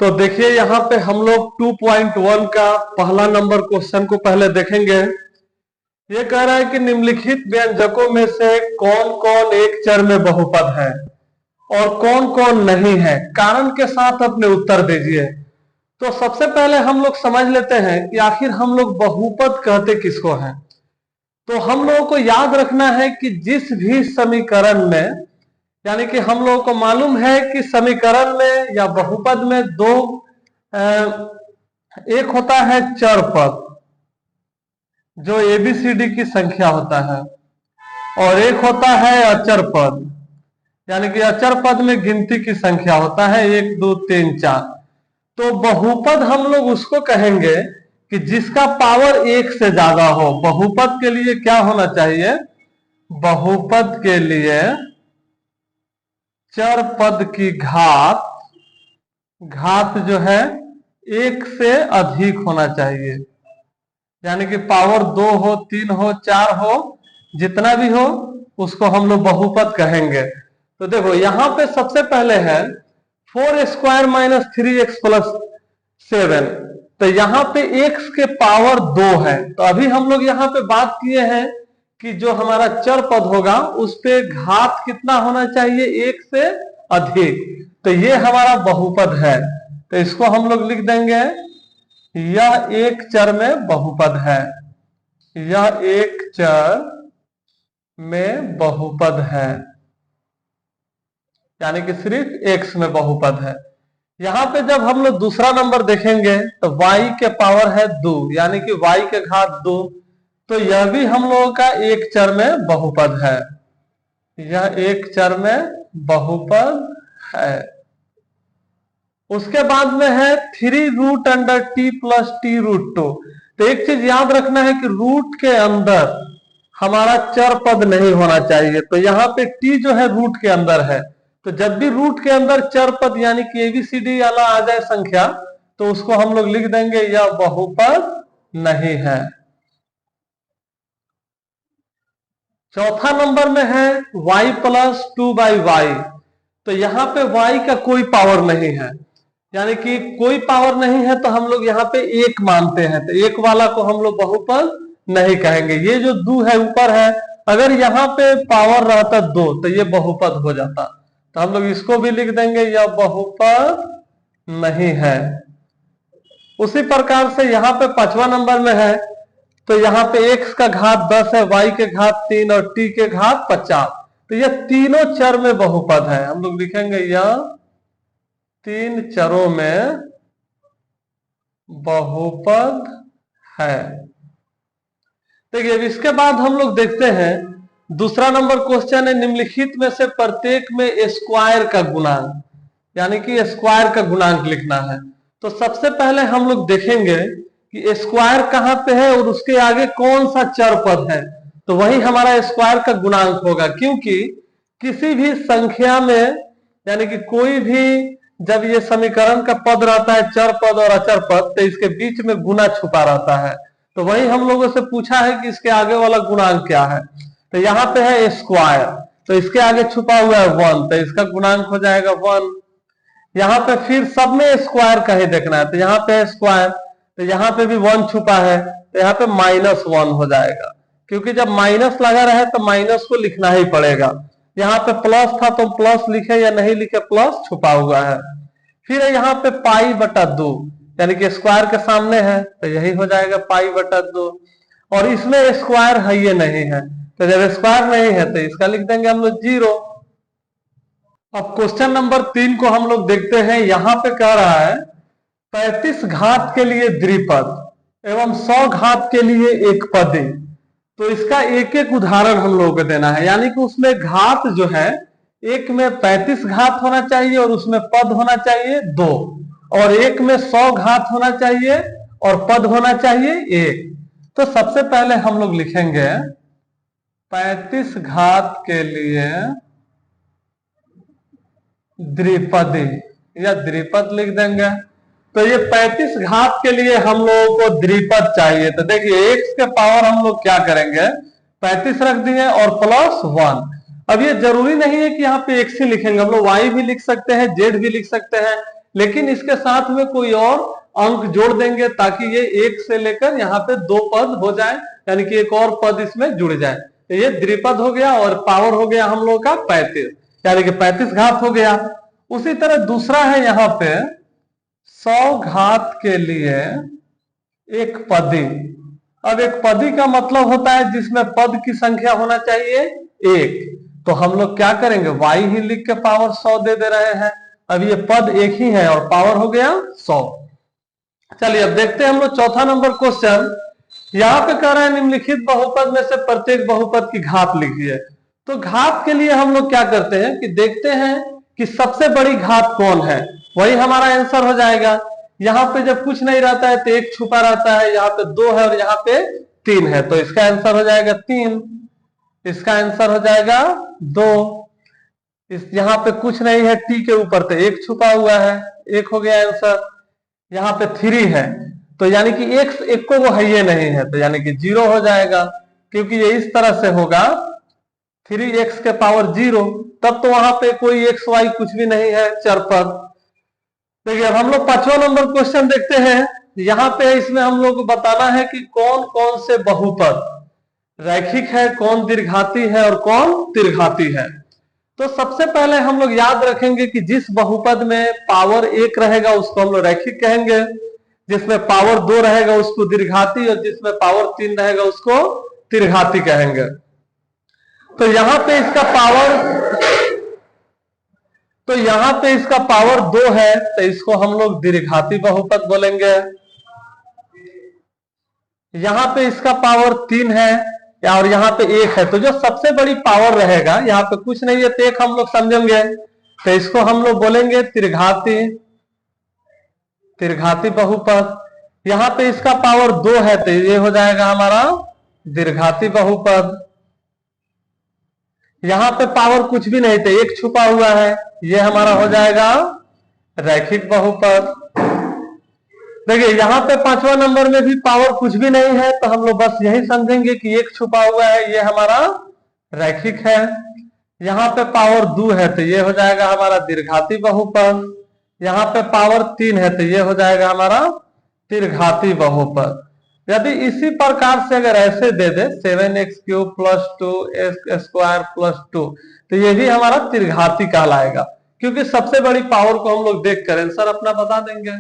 तो देखिए यहाँ पे हम लोग 2.1 का पहला नंबर क्वेश्चन को पहले देखेंगे। ये कह रहा है कि निम्नलिखित व्यंजकों में से कौन कौन एक चर में बहुपद है और कौन कौन नहीं है, कारण के साथ अपने उत्तर दीजिए। तो सबसे पहले हम लोग समझ लेते हैं कि आखिर हम लोग बहुपद कहते किसको हैं। तो हम लोगों को याद रखना है कि जिस भी समीकरण में, यानी कि हम लोगों को मालूम है कि समीकरण में या बहुपद में दो एक होता है चर पद जो एबीसीडी की संख्या होता है, और एक होता है अचर पद, यानी कि अचर पद में गिनती की संख्या होता है 1 2 3 4। तो बहुपद हम लोग उसको कहेंगे कि जिसका पावर एक से ज्यादा हो। बहुपद के लिए क्या होना चाहिए? बहुपद के लिए चर पद की घात जो है एक से अधिक होना चाहिए, यानी कि पावर 2 हो 3 हो 4 हो, जितना भी हो उसको हम लोग बहुपद कहेंगे। तो देखो यहाँ पे सबसे पहले है 4 स्क्वायर माइनस 3x प्लस 7। तो यहाँ पे x के पावर 2 है। तो अभी हम लोग यहाँ पे बात किए हैं कि जो हमारा चर पद होगा उस पे घात कितना होना चाहिए? एक से अधिक। तो ये हमारा बहुपद है, तो इसको हम लोग लिख देंगे यह एक चर में बहुपद है। यह एक चर में बहुपद है, यानी कि सिर्फ x में बहुपद है। यहां पे जब हम लोग दूसरा नंबर देखेंगे तो y के पावर है 2, यानी कि y के घात 2। तो यह भी हम लोगों का एक चर में बहुपद है। यह एक चर में बहुपद है। उसके बाद में है 3 root under t plus t root 2। तो एक चीज याद रखना है कि रूट के अंदर हमारा चर पद नहीं होना चाहिए। तो यहाँ पे t जो है रूट के अंदर है, तो जब भी रूट के अंदर चर पद यानी कि एबीसीडी वाला आ जाए संख्या, तो उसको हम लोग लिख देंगे यह बहुपद नहीं है। चौथा नंबर में है y प्लस 2/y। तो यहाँ पे y का कोई पावर नहीं है, यानी कि कोई पावर नहीं है, तो हम लोग यहाँ पे एक मानते हैं। तो एक वाला को हम लोग बहुपद नहीं कहेंगे। ये जो 2 है ऊपर है, अगर यहाँ पे पावर रहता 2 तो ये बहुपद हो जाता। तो हम लोग इसको भी लिख देंगे यह बहुपद नहीं है। उसी प्रकार से यहाँ पे 5वां नंबर में है, तो यहाँ पे x का घात 10 है, y के घात 3 और t के घात 50। तो यह तीनों चर में बहुपद है। हम लोग लिखेंगे यह 3 चरों में बहुपद है। देखिए अब इसके बाद हम लोग देखते हैं दूसरा नंबर क्वेश्चन है निम्नलिखित में से प्रत्येक में स्क्वायर का गुणांक, यानी कि स्क्वायर का गुणांक लिखना है। तो सबसे पहले हम लोग देखेंगे कि स्क्वायर कहाँ पे है और उसके आगे कौन सा चर पद है, तो वही हमारा स्क्वायर का गुणांक होगा। क्योंकि किसी भी संख्या में, यानी कि कोई भी जब ये समीकरण का पद रहता है चर पद और अचर पद, तो इसके बीच में गुना छुपा रहता है। तो वही हम लोगों से पूछा है कि इसके आगे वाला गुणांक क्या है। तो यहाँ पे है स्क्वायर, तो इसके आगे छुपा हुआ है 1, तो इसका गुणांक हो जाएगा 1। यहाँ पे फिर सब में स्क्वायर का ही देखना है, तो यहाँ पे है स्क्वायर, तो यहाँ पे भी 1 छुपा है, तो यहाँ पे -1 हो जाएगा। क्योंकि जब माइनस लगा रहे तो माइनस को लिखना ही पड़ेगा। यहाँ पे प्लस था तो प्लस लिखे या नहीं लिखे, प्लस छुपा हुआ है। फिर यहाँ पे π/2, यानी कि स्क्वायर के सामने है, तो यही हो जाएगा π/2। और इसमें स्क्वायर है ये नहीं है, तो जब स्क्वायर नहीं है तो इसका लिख देंगे हम लोग 0। अब क्वेश्चन नंबर 3 को हम लोग देखते हैं। यहाँ पे कह रहा है 35 घात के लिए द्विपद एवं 100 घात के लिए एक पदी। तो इसका एक एक उदाहरण हम लोगों को देना है, यानी कि उसमें घात जो है एक में 35 घात होना चाहिए और उसमें पद होना चाहिए 2, और एक में 100 घात होना चाहिए और पद होना चाहिए 1। तो सबसे पहले हम लोग लिखेंगे 35 घात के लिए द्विपदी या द्विपद लिख देंगे। तो ये 35 घात के लिए हम लोगों को द्विपद चाहिए। तो देखिए x के पावर हम लोग क्या करेंगे, 35 रख दिए और +1। अब ये जरूरी नहीं है कि यहाँ पे एक्स ही लिखेंगे, हम लोग वाई भी लिख सकते हैं, जेड भी लिख सकते हैं, लेकिन इसके साथ में कोई और अंक जोड़ देंगे ताकि ये एक से लेकर यहाँ पे 2 पद हो जाए, यानी कि एक और पद इसमें जुड़ जाए। तो ये द्विपद हो गया और पावर हो गया हम लोग का 35, यानी कि 35 घात हो गया। उसी तरह दूसरा है यहाँ पे 100 घात के लिए एक पदी। अब एक पदी का मतलब होता है जिसमें पद की संख्या होना चाहिए 1, तो हम लोग क्या करेंगे, y ही लिख के पावर 100 दे रहे हैं। अब ये पद एक ही है और पावर हो गया 100। चलिए अब देखते हैं हम लोग चौथा नंबर क्वेश्चन। यहाँ पे कह रहे हैं निम्नलिखित बहुपद में से प्रत्येक बहुपद की घात लिखिए। तो घात के लिए हम लोग क्या करते हैं कि देखते हैं कि सबसे बड़ी घात कौन है, वही हमारा आंसर हो जाएगा। यहाँ पे जब कुछ नहीं रहता है तो एक छुपा रहता है, यहाँ पे 2 है और यहाँ पे 3 है, तो इसका आंसर हो जाएगा 3। इसका आंसर हो जाएगा 2। इस यहाँ पे कुछ नहीं है, टी के ऊपर तो एक छुपा हुआ है, एक हो गया आंसर। यहाँ पे 3 है तो यानी कि एक को वो है ये नहीं है, तो यानी कि 0 हो जाएगा, क्योंकि ये इस तरह से होगा 3x के पावर 0, तब तो वहां पे कोई एक्स वाई कुछ भी नहीं है चर पर। देखिए अब हम लोग 5वां नंबर क्वेश्चन देखते हैं। यहाँ पे इसमें हम लोग को बताना है कि कौन कौन से बहुपद रैखिक है, कौन दीर्घाती है और कौन त्रिघाती है। तो सबसे पहले हम लोग याद रखेंगे कि जिस बहुपद में पावर 1 रहेगा उसको हम लोग रैखिक कहेंगे, जिसमें पावर 2 रहेगा उसको दीर्घाती, और जिसमें पावर 3 रहेगा उसको त्रिघाती कहेंगे। तो यहाँ पे इसका पावर 2 है तो इसको हम लोग दीर्घाती बहुपद बोलेंगे। यहाँ पे इसका पावर 3 है और यहाँ पे 1 है, तो जो सबसे बड़ी पावर रहेगा, यहाँ पे कुछ नहीं है तो 1 हम लोग समझेंगे, तो इसको हम लोग बोलेंगे त्रिघाती बहुपद। यहाँ पे इसका पावर 2 है तो ये हो जाएगा हमारा दीर्घाती बहुपद। यहाँ पे पावर कुछ भी नहीं, तो 1 छुपा हुआ है, ये हमारा हो जाएगा रैखिक बहुपद। देखिए यहाँ पे 5वां नंबर में भी पावर कुछ भी नहीं है, तो हम लोग बस यही समझेंगे कि 1 छुपा हुआ है, ये हमारा रैखिक है। यहाँ पे पावर 2 है तो ये हो जाएगा हमारा दीर्घाती बहुपद। यहाँ पे पावर 3 है तो ये हो जाएगा हमारा त्रिघाती बहुपद। यदि इसी प्रकार से अगर ऐसे दे दे 7x³ + 2x² + 2, तो ये भी हमारा त्रिघाती कहलाएगा, क्योंकि सबसे बड़ी पावर को हम लोग देख कर आंसर अपना बता देंगे।